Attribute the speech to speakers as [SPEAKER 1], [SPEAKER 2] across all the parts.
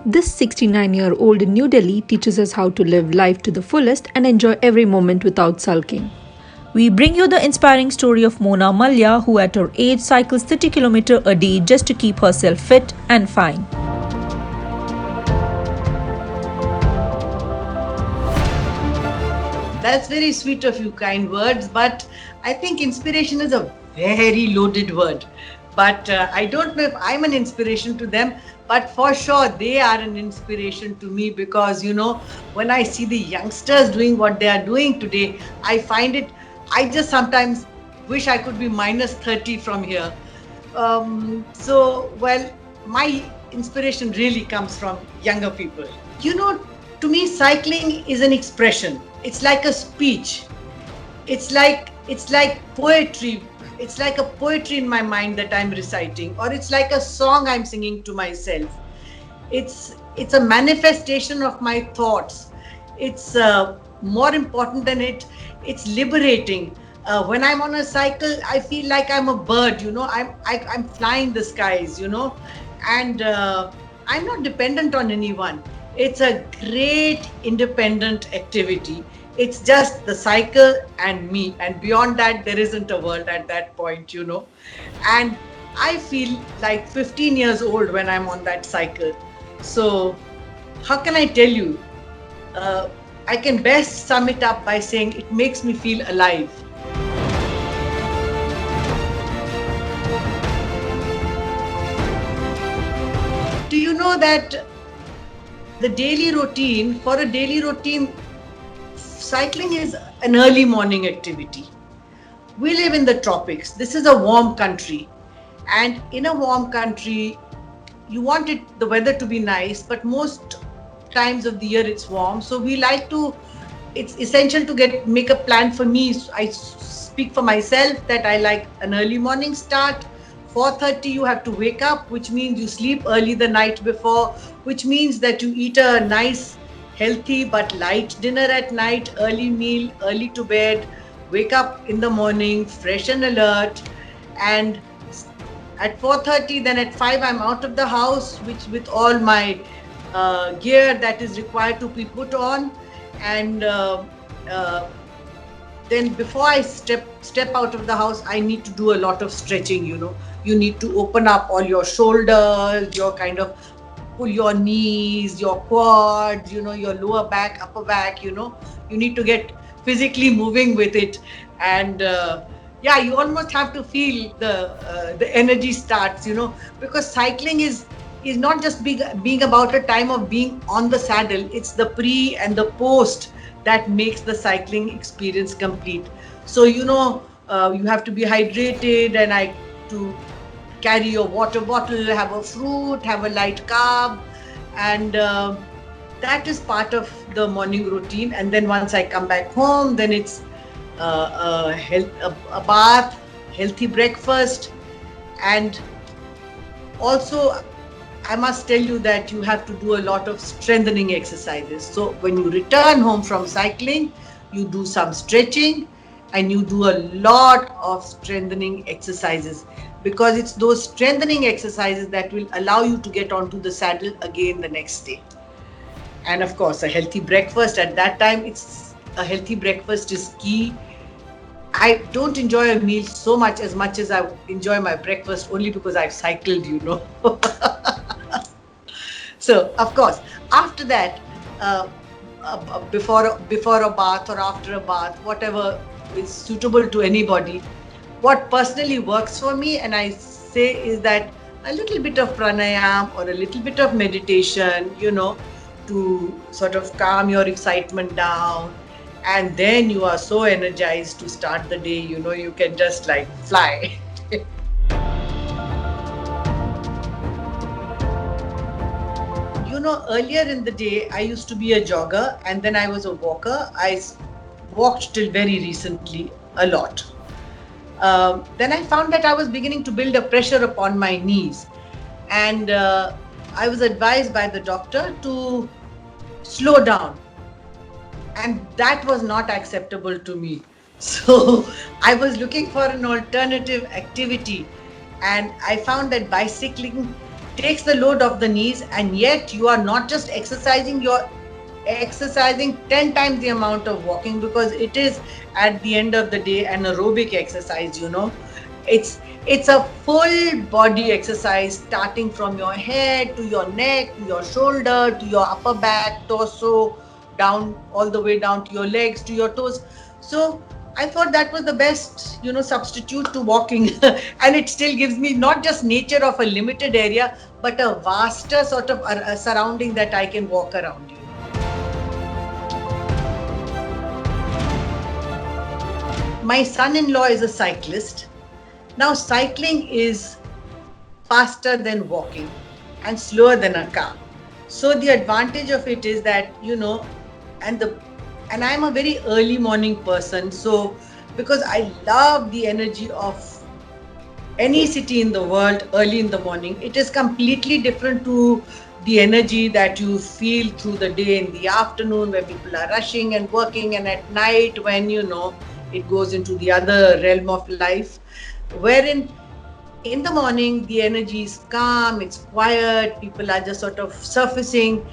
[SPEAKER 1] This 69-year-old in New Delhi teaches us how to live life to the fullest and enjoy every moment without sulking.
[SPEAKER 2] We bring you the inspiring story of Mona Malya, who at her age cycles 30 km a day just to keep herself fit and fine.
[SPEAKER 3] That's very sweet of you, kind words, but I think inspiration is a very loaded word. But I don't know if I'm an inspiration to them, but for sure they are an inspiration to me because, when I see the youngsters doing what they are doing today, I just sometimes wish I could be minus 30 from here. My inspiration really comes from younger people. To me, cycling is an expression. It's like a speech. It's like poetry. It's like a poetry in my mind that I'm reciting, or it's like a song I'm singing to myself. It's a manifestation of my thoughts. It's more important than it. It's liberating. When I'm on a cycle, I feel like I'm a bird. I'm flying the skies. And I'm not dependent on anyone. It's a great independent activity. It's just the cycle and me. And beyond that, there isn't a world at that point. And I feel like 15 years old when I'm on that cycle. So how can I tell you? I can best sum it up by saying it makes me feel alive. Do you know that for a daily routine, cycling is an early morning activity. We live in the tropics. This is a warm country. And in a warm country, you want the weather to be nice, but most times of the year it's warm. So it's essential to make a plan for me. I speak for myself that I like an early morning start. 4:30 you have to wake up, which means you sleep early the night before, which means that you eat a nice, healthy but light dinner at night, early meal, early to bed, wake up in the morning, fresh and alert. And at 4:30, then at 5 I'm out of the house, which with all my gear that is required to be put on. And then before I step out of the house, I need to do a lot of stretching. You need to open up all your shoulders, your kind of pull your knees, your quads, your lower back, upper back. You need to get physically moving with it. And you almost have to feel the energy starts, because cycling is not just being about a time of being on the saddle. It's the pre and the post that makes the cycling experience complete. So you have to be hydrated, and to carry your water bottle, have a fruit, have a light carb, and that is part of the morning routine. And then once I come back home, then it's a bath, healthy breakfast, and also I must tell you that you have to do a lot of strengthening exercises. So when you return home from cycling, you do some stretching and you do a lot of strengthening exercises, because it's those strengthening exercises that will allow you to get onto the saddle again the next day. And of course, a healthy breakfast at that time, a healthy breakfast is key. I don't enjoy a meal so much as I enjoy my breakfast, only because I've cycled, So, of course, after that, before a bath or after a bath, whatever is suitable to anybody, what personally works for me, and I say, is that a little bit of pranayam or a little bit of meditation, to sort of calm your excitement down. And then you are so energized to start the day, you can just like fly. Earlier in the day, I used to be a jogger, and then I was a walker. I walked till very recently a lot. Then I found that I was beginning to build a pressure upon my knees. And I was advised by the doctor to slow down. And that was not acceptable to me. So I was looking for an alternative activity. And I found that bicycling takes the load off the knees, and yet you are not just exercising, you're exercising 10 times the amount of walking, because it is at the end of the day an aerobic exercise, it's a full body exercise, starting from your head to your neck to your shoulder to your upper back, torso, down all the way down to your legs to your toes. So I thought that was the best, substitute to walking. And it still gives me not just nature of a limited area, but a vaster sort of surrounding that I can walk around. My son-in-law is a cyclist. Now, cycling is faster than walking and slower than a car. So the advantage of it is that, and I'm a very early morning person. So because I love the energy of any city in the world early in the morning, it is completely different to the energy that you feel through the day in the afternoon, where people are rushing and working, and at night when, it goes into the other realm of life, wherein in the morning the energy is calm, it's quiet, people are just sort of surfacing.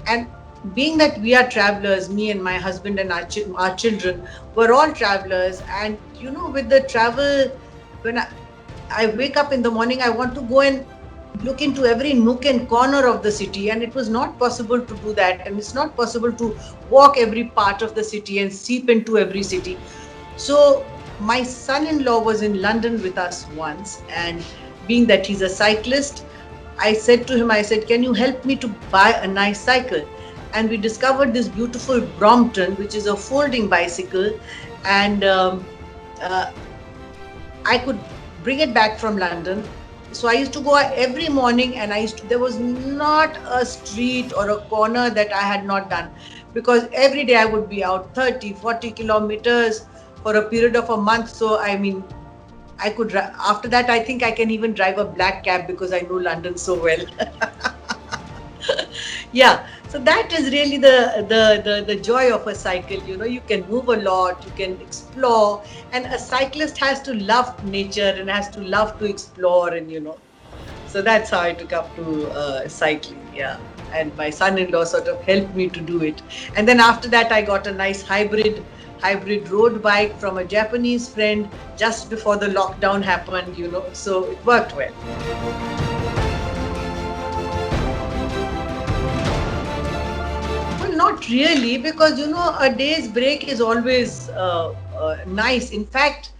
[SPEAKER 3] And being that we are travelers, me and my husband and our children, we're all travelers, and with the travel, when I wake up in the morning, I want to go and look into every nook and corner of the city, and it was not possible to do that, and it's not possible to walk every part of the city and seep into every city. So my son-in-law was in London with us once, and being that he's a cyclist, I said to him, can you help me to buy a nice cycle? And we discovered this beautiful Brompton, which is a folding bicycle, and I could bring it back from London. So I used to go every morning, and there was not a street or a corner that I had not done, because every day I would be out 30, 40 kilometers for a period of a month. So I could, after that, I think I can even drive a black cab because I know London so well. Yeah, so that is really the joy of a cycle. You can move a lot, you can explore, and a cyclist has to love nature and has to love to explore, and so that's how I took up to cycling. Yeah, and my son-in-law sort of helped me to do it. And then after that, I got a nice hybrid road bike from a Japanese friend just before the lockdown happened, so it worked well. Well, not really, because, a day's break is always nice. In fact,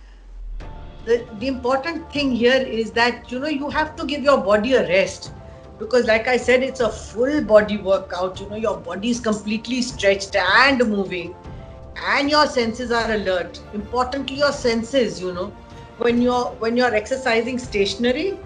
[SPEAKER 3] the important thing here is that, you have to give your body a rest, because like I said, it's a full body workout. Your body is completely stretched and moving, and your senses are alert. Importantly, your senses, when you're exercising stationary,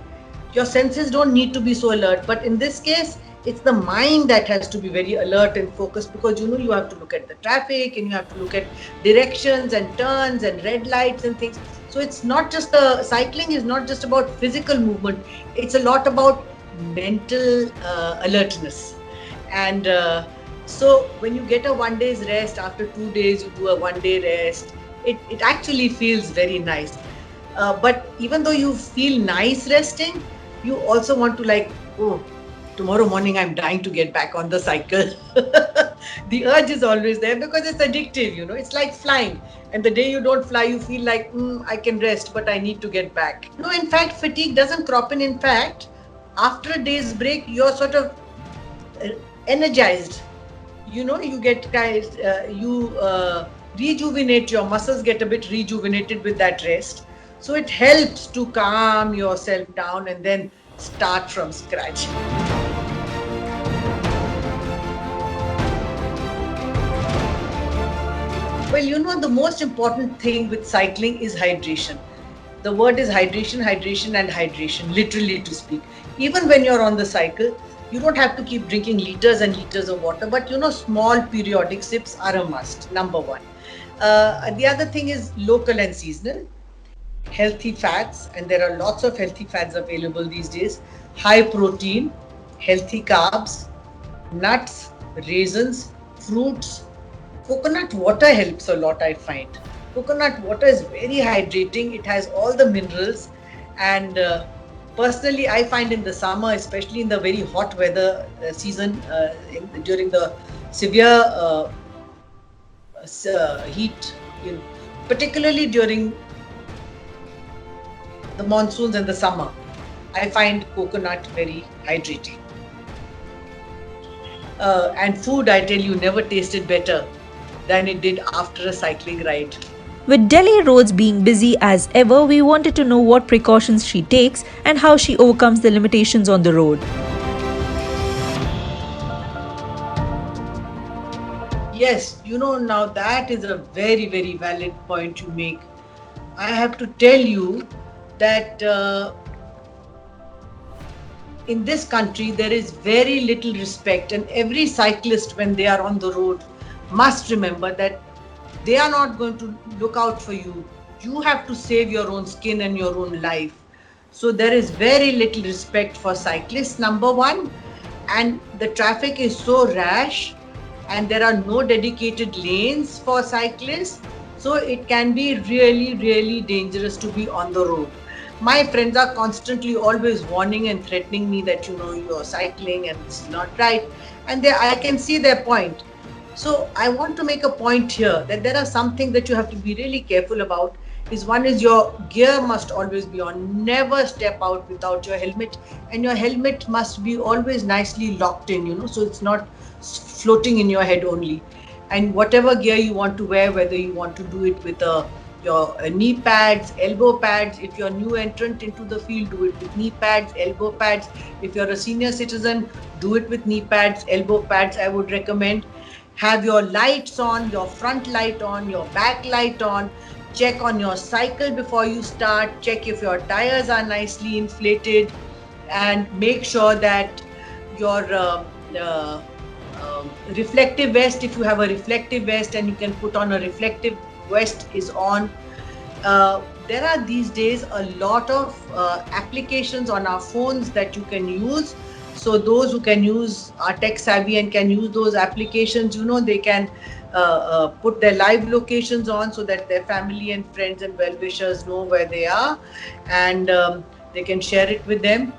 [SPEAKER 3] your senses don't need to be so alert. But in this case, it's the mind that has to be very alert and focused, because you have to look at the traffic, and you have to look at directions and turns and red lights and things. So it's not just cycling is not just about physical movement, it's a lot about mental alertness. And so when you get a 1 day's rest, after 2 days you do a 1 day rest, it actually feels very nice. But even though you feel nice resting, you also want to tomorrow morning I'm dying to get back on the cycle. The urge is always there because it's addictive, it's like flying. And the day you don't fly, you feel like, I can rest, but I need to get back. No, in fact, fatigue doesn't crop in. In fact, after a day's break, you're sort of energized. You get rejuvenate, your muscles get a bit rejuvenated with that rest. So it helps to calm yourself down and then start from scratch. Well, the most important thing with cycling is hydration. The word is hydration, hydration, and hydration, literally to speak. Even when you're on the cycle, you don't have to keep drinking liters and liters of water, but small periodic sips are a must, number one. The other thing is local and seasonal. Healthy fats, and there are lots of healthy fats available these days. High protein, healthy carbs, nuts, raisins, fruits. Coconut water helps a lot, I find. Coconut water is very hydrating. It has all the minerals, and Personally, I find in the summer, especially in the very hot weather season, during the severe heat, you know, particularly during the monsoons and the summer, I find coconut very hydrating. And food, I tell you, never tasted better than it did after a cycling ride.
[SPEAKER 2] With Delhi roads being busy as ever, we wanted to know what precautions she takes and how she overcomes the limitations on the road.
[SPEAKER 3] Yes, now that is a very, very valid point you make. I have to tell you that in this country there is very little respect, and every cyclist, when they are on the road, must remember that they are not going to look out for you. You have to save your own skin and your own life. So there is very little respect for cyclists, number one, and the traffic is so rash, and there are no dedicated lanes for cyclists. So it can be really, really dangerous to be on the road. My friends are constantly always warning and threatening me that, you're cycling and this is not right. And I can see their point. So I want to make a point here that there are some things that you have to be really careful about. One is your gear must always be on. Never step out without your helmet, and your helmet must be always nicely locked in, so it's not floating in your head only. And whatever gear you want to wear, whether you want to do it with your knee pads, elbow pads. If you're a new entrant into the field, do it with knee pads, elbow pads. If you're a senior citizen, do it with knee pads, elbow pads, I would recommend. Have your lights on, your front light on, your back light on. Check on your cycle before you start. Check if your tires are nicely inflated, and make sure that your reflective vest, if you have a reflective vest and you can put on a reflective vest, is on. There are these days a lot of applications on our phones that you can use. So those who can use are tech savvy and can use those applications, they can put their live locations on so that their family and friends and well-wishers know where they are, and they can share it with them.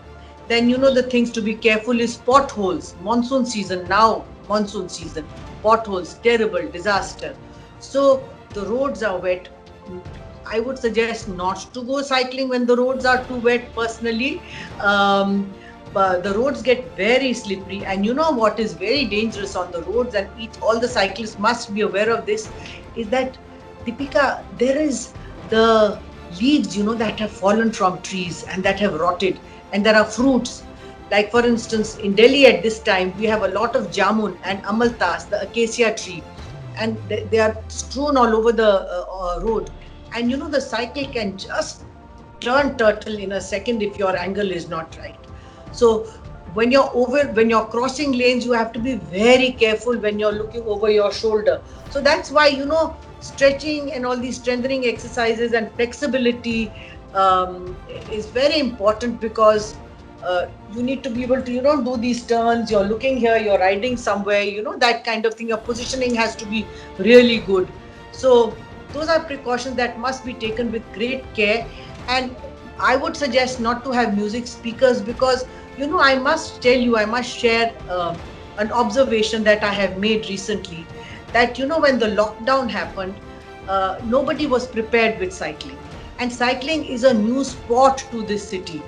[SPEAKER 3] Then the things to be careful is potholes. Monsoon season, potholes, terrible, disaster. So the roads are wet. I would suggest not to go cycling when the roads are too wet, personally. But the roads get very slippery, and what is very dangerous on the roads, and all the cyclists must be aware of this, is that, Deepika, there is the leaves, that have fallen from trees and that have rotted, and there are fruits. Like, for instance, in Delhi at this time, we have a lot of jamun and amaltas, the acacia tree, and they are strewn all over the road. And the cycle can just turn turtle in a second if your angle is not right. So when you're crossing lanes, you have to be very careful when you're looking over your shoulder. So that's why, stretching and all these strengthening exercises and flexibility is very important, because you need to be able to, do these turns. You're looking here, you're riding somewhere, that kind of thing. Your positioning has to be really good. So those are precautions that must be taken with great care. And I would suggest not to have music speakers, because I must share an observation that I have made recently, that when the lockdown happened, nobody was prepared with cycling, and cycling is a new sport to this city.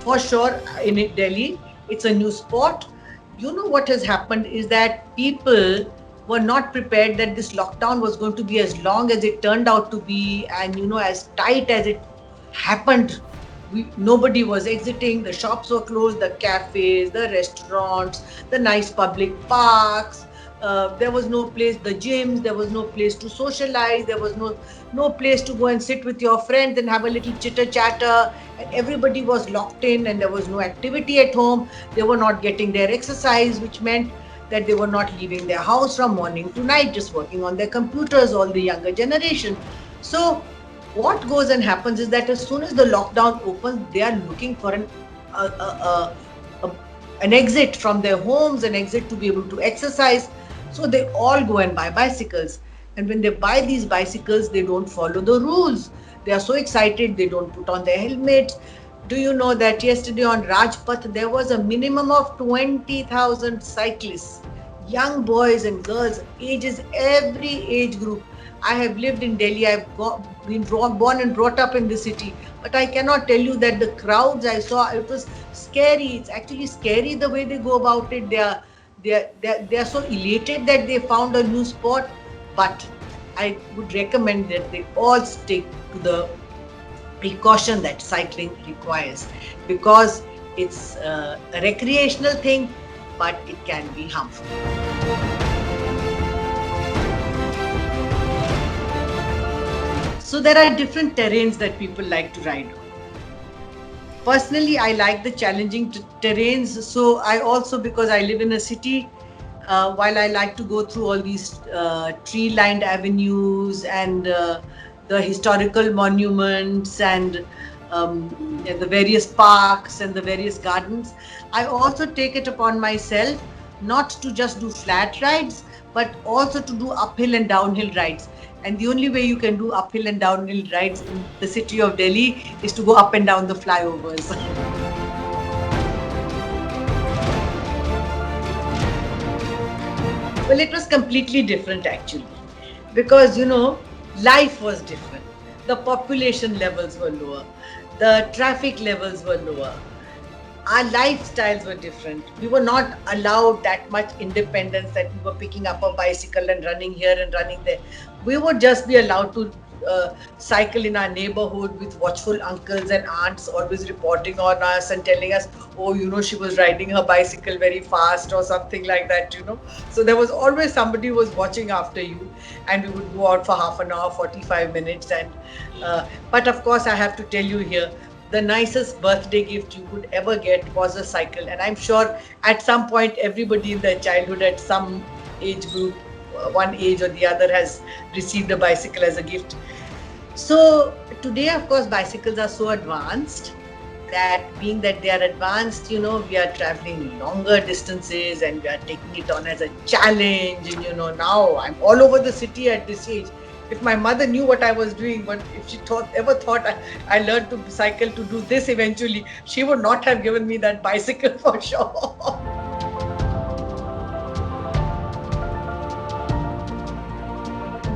[SPEAKER 3] For sure, in Delhi, it's a new sport. What has happened is that people were not prepared that this lockdown was going to be as long as it turned out to be, and as tight as it happened. Nobody was exiting, the shops were closed, the cafes, the restaurants, the nice public parks. There was no place, the gyms, there was no place to socialize, there was no place to go and sit with your friends and have a little chitter chatter, and everybody was locked in, and there was no activity at home. They were not getting their exercise, which meant that they were not leaving their house from morning to night, just working on their computers, all the younger generation. So what goes and happens is that as soon as the lockdown opens, they are looking for an exit from their homes, an exit to be able to exercise. So they all go and buy bicycles. And when they buy these bicycles, they don't follow the rules. They are so excited, they don't put on their helmets. Do you know that yesterday on Rajpath there was a minimum of 20,000 cyclists, young boys and girls, ages, every age group. I have lived in Delhi, been born and brought up in the city, but I cannot tell you that the crowds I saw, it was scary. It's actually scary the way they go about it. They are so elated that they found a new sport, but I would recommend that they all stick to the precaution that cycling requires, because it's a recreational thing, but it can be harmful. So there are different terrains that people like to ride on. Personally, I like the challenging terrains. So I also, because I live in a city, while I like to go through all these tree-lined avenues and the historical monuments and the various parks and the various gardens, I also take it upon myself not to just do flat rides, but also to do uphill and downhill rides. And the only way you can do uphill and downhill rides in the city of Delhi is to go up and down the flyovers. Well, it was completely different actually, because life was different. The population levels were lower, the traffic levels were lower, our lifestyles were different. We were not allowed that much independence that we were picking up a bicycle and running here and running there. We would just be allowed to cycle in our neighborhood with watchful uncles and aunts always reporting on us and telling us, oh, she was riding her bicycle very fast or something like that. So there was always somebody who was watching after you, and we would go out for half an hour, 45 minutes. And but of course, I have to tell you here, the nicest birthday gift you could ever get was a cycle. And I'm sure at some point, everybody in their childhood at some age group, one age or the other, has received a bicycle as a gift. So today, of course, bicycles are so advanced that being that they are advanced, we are traveling longer distances and we are taking it on as a challenge. And now I'm all over the city at this age. If my mother knew what I was doing, but if she ever thought I learned to cycle to do this eventually, she would not have given me that bicycle for sure.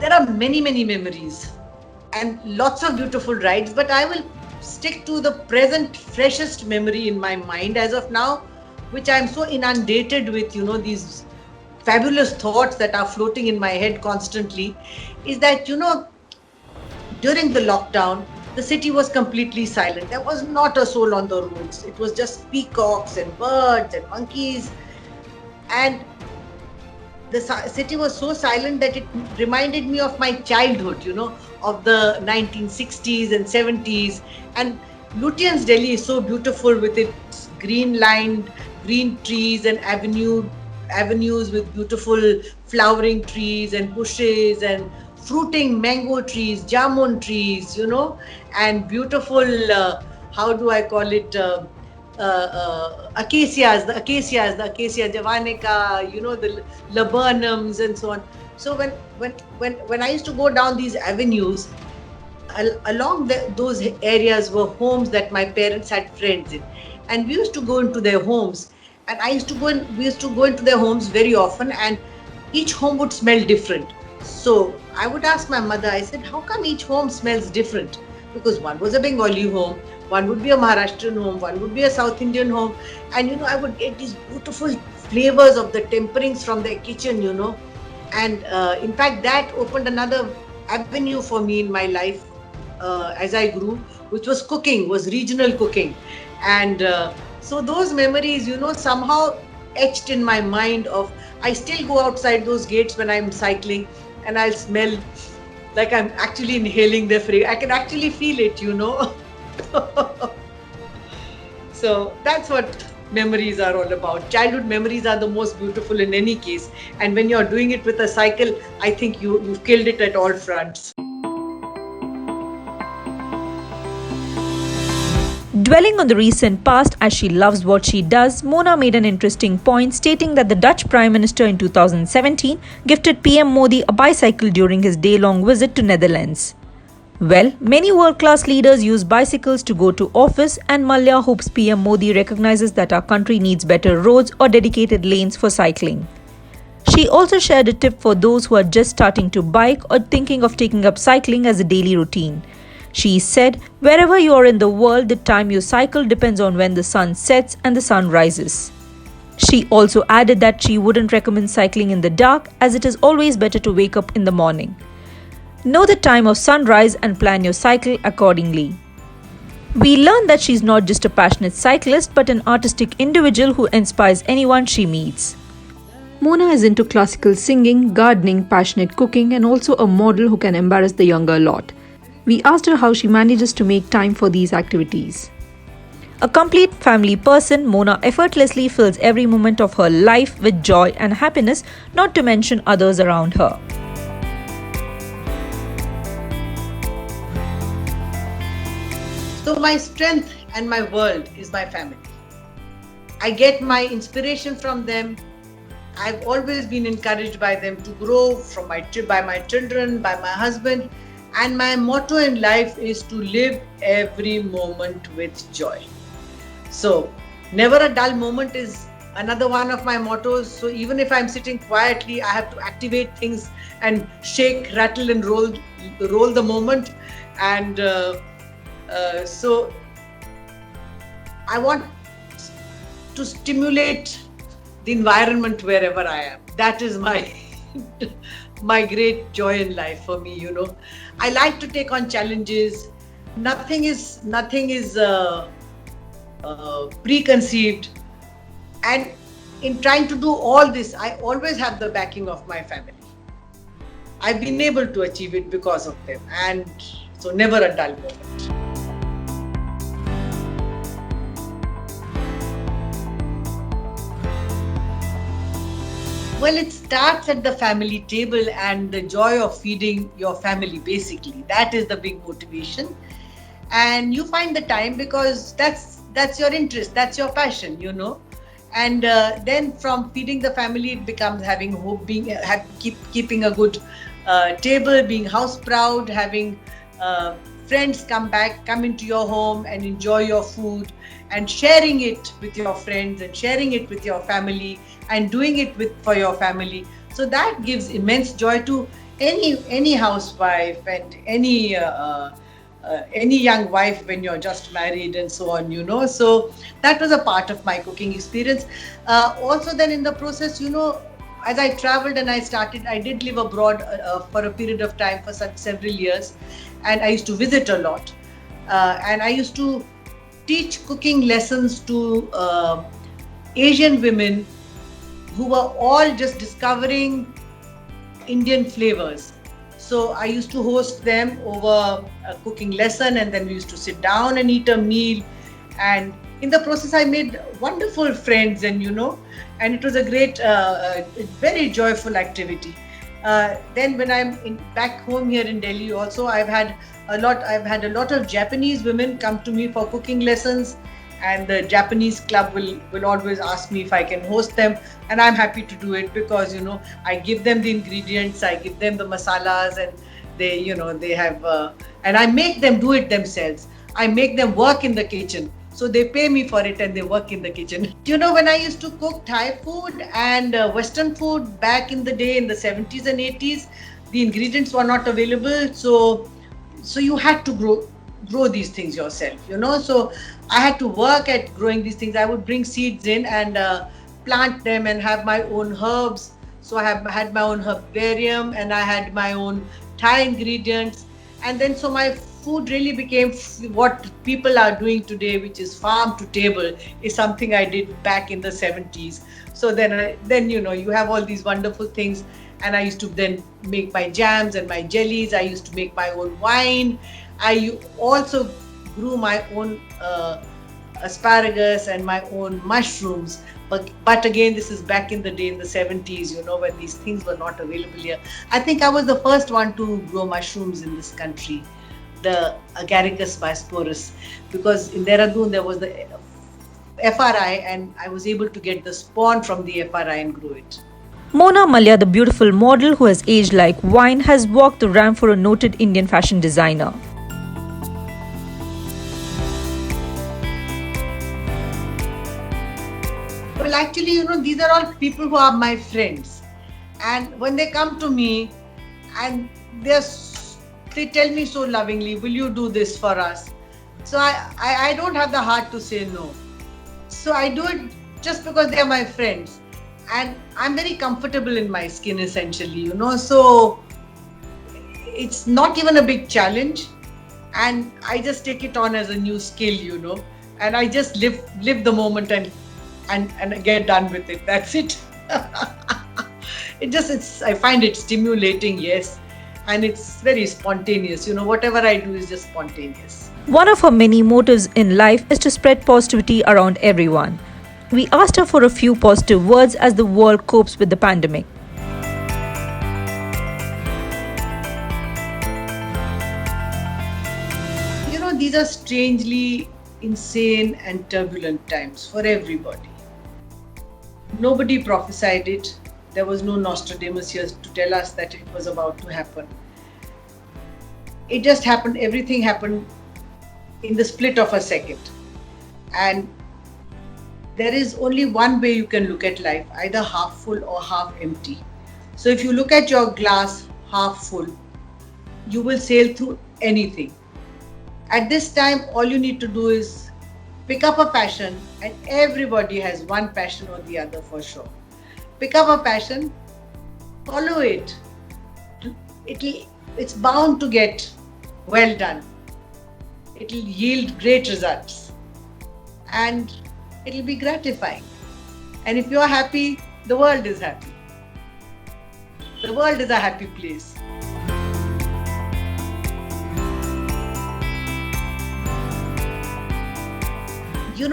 [SPEAKER 3] There are many, many memories and lots of beautiful rides, but I will stick to the present freshest memory in my mind as of now, which I'm so inundated with, these fabulous thoughts that are floating in my head constantly, is that, during the lockdown, the city was completely silent. There was not a soul on the roads. It was just peacocks and birds and monkeys. And the city was so silent that it reminded me of my childhood, of the 1960s and 70s. And Lutyens Delhi is so beautiful with its green trees and avenues with beautiful flowering trees and bushes and fruiting mango trees, jamun trees, and beautiful, how do I call it, acacias, the acacia javanica, the laburnums and so on. So when I used to go down these avenues, along those areas were homes that my parents had friends in, and we used to go into their homes. And we used to go into their homes very often, and each home would smell different. So I would ask my mother, I said, how come each home smells different? Because one was a Bengali home, one would be a Maharashtrian home, one would be a South Indian home. And, I would get these beautiful flavors of the temperings from their kitchen, And in fact, that opened another avenue for me in my life as I grew, which was cooking, was regional cooking. And so those memories, somehow etched in my mind of, I still go outside those gates when I'm cycling and I'll smell like I'm actually inhaling the fragrance. I can actually feel it, So that's what memories are all about. Childhood memories are the most beautiful in any case. And when you're doing it with a cycle, I think you've killed it at all fronts.
[SPEAKER 2] Dwelling on the recent past as she loves what she does, Mona made an interesting point, stating that the Dutch Prime Minister in 2017 gifted PM Modi a bicycle during his day-long visit to Netherlands. Well, many world-class leaders use bicycles to go to office, and Malya hopes PM Modi recognizes that our country needs better roads or dedicated lanes for cycling. She also shared a tip for those who are just starting to bike or thinking of taking up cycling as a daily routine. She said, wherever you are in the world, the time you cycle depends on when the sun sets and the sun rises. She also added that she wouldn't recommend cycling in the dark, as it is always better to wake up in the morning. Know the time of sunrise and plan your cycle accordingly. We learned that she's not just a passionate cyclist but an artistic individual who inspires anyone she meets.
[SPEAKER 1] Mona is into classical singing, gardening, passionate cooking, and also a model who can embarrass the younger lot. We asked her how she manages to make time for these activities.
[SPEAKER 2] A complete family person, Mona effortlessly fills every moment of her life with joy and happiness, not to mention others around her.
[SPEAKER 3] So my strength and my world is my family. I get my inspiration from them. I've always been encouraged by them to grow by my children, by my husband. And my motto in life is to live every moment with joy. So never a dull moment is another one of my mottos. So even if I'm sitting quietly, I have to activate things and shake, rattle and roll the moment. And so I want to stimulate the environment wherever I am. That is my my great joy in life for me. I like to take on challenges. Nothing is preconceived, and in trying to do all this, I always have the backing of my family. I've been able to achieve it because of them, and so never a dull moment. Well, it starts at the family table and the joy of feeding your family, basically. That is the big motivation. And you find the time because that's your interest, that's your passion, And then from feeding the family, it becomes having hope, keeping a good table, being house proud, having friends come into your home and enjoy your food, and sharing it with your friends and sharing it with your family and doing it for your family. So that gives immense joy to any housewife and any young wife when you're just married and so on, So that was a part of my cooking experience. Also then in the process, as I traveled and I did live abroad for a period of time for several years, and I used to visit a lot. And I used to teach cooking lessons to Asian women who were all just discovering Indian flavors. So I used to host them over a cooking lesson, and then we used to sit down and eat a meal. And in the process, I made wonderful friends, and it was a great, very joyful activity. Then when I'm back home here in Delhi, also I've had a lot of Japanese women come to me for cooking lessons, and the Japanese club will always ask me if I can host them, and I'm happy to do it because I give them the ingredients, I give them the masalas, and they have and I make them do it themselves. I make them work in the kitchen. So they pay me for it and they work in the kitchen. When I used to cook Thai food and Western food back in the day in the 70s and 80s, the ingredients were not available. So you had to grow these things yourself, So I had to work at growing these things. I would bring seeds in and plant them and have my own herbs. So I had my own herbarium and I had my own Thai ingredients. And then so my food really became what people are doing today, which is farm to table, is something I did back in the 70s. So then you have all these wonderful things, and I used to then make my jams and my jellies. I used to make my own wine. I also grew my own asparagus and my own mushrooms. But again, this is back in the day in the 70s, when these things were not available here. I think I was the first one to grow mushrooms in this country, the Agaricus bisporus, because in Dehradun there was the FRI, and I was able to get the spawn from the FRI and grow it.
[SPEAKER 2] Mona Malya, the beautiful model who has aged like wine, has walked the ramp for a noted Indian fashion designer.
[SPEAKER 3] Well, actually, these are all people who are my friends. And when they come to me and they tell me so lovingly, will you do this for us? So I don't have the heart to say no. So I do it just because they are my friends. And I'm very comfortable in my skin, essentially. So it's not even a big challenge. And I just take it on as a new skill. And I just live the moment and get done with it. That's it. I find it stimulating, yes, and it's very spontaneous. Whatever I do is just spontaneous.
[SPEAKER 2] One of her many motives in life is to spread positivity around everyone. We asked her for a few positive words as the world copes with the pandemic.
[SPEAKER 3] These are strangely insane and turbulent times for everybody. Nobody prophesied it. There was no Nostradamus here to tell us that it was about to happen. It just happened. Everything happened in the split of a second. And there is only one way you can look at life, either half full or half empty. So if you look at your glass half full, you will sail through anything. At this time, all you need to do is pick up a passion, and everybody has one passion or the other for sure. Pick up a passion, follow it. It's bound to get well done. It'll yield great results, and it'll be gratifying. And if you're happy, the world is happy. The world is a happy place.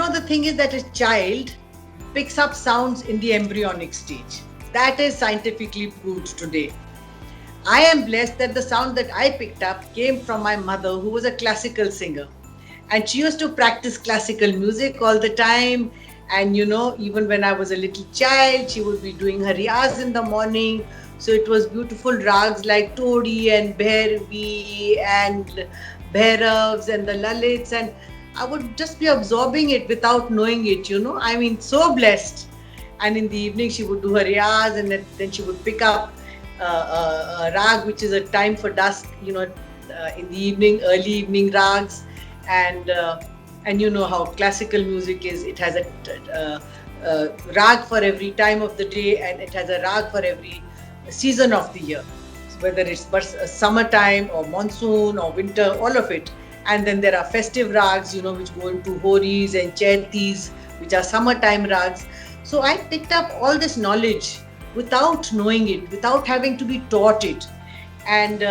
[SPEAKER 3] The thing is that a child picks up sounds in the embryonic stage. That is scientifically proved today. I am blessed that the sound that I picked up came from my mother, who was a classical singer. And she used to practice classical music all the time. And even when I was a little child, she would be doing her riyaz in the morning. So it was beautiful rags like Todi and Bhairavi and Bhairavs and the Lalits, and I would just be absorbing it without knowing it. I mean, so blessed. And in the evening, she would do her riyaz, and then she would pick up a rag, which is a time for dusk, in the evening, early evening rags. And you know how classical music is. It has a rag for every time of the day, and it has a rag for every season of the year, whether it's summertime or monsoon or winter, all of it. And then there are festive rags, which go into Horis and Chaitis, which are summertime rags. So I picked up all this knowledge without knowing it, without having to be taught it. And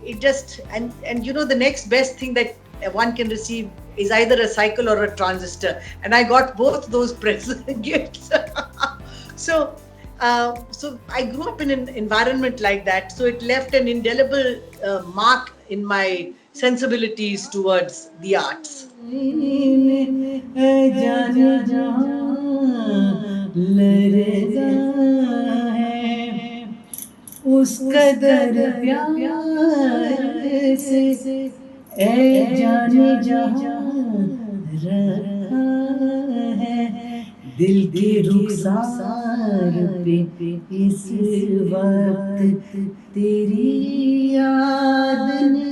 [SPEAKER 3] it just, and the next best thing that one can receive is either a cycle or a transistor. And I got both those present gifts. So I grew up in an environment like that. So it left an indelible mark in my sensibilities towards the arts.
[SPEAKER 4] दिल के रुखसार पे इस वक्त तेरी याद ने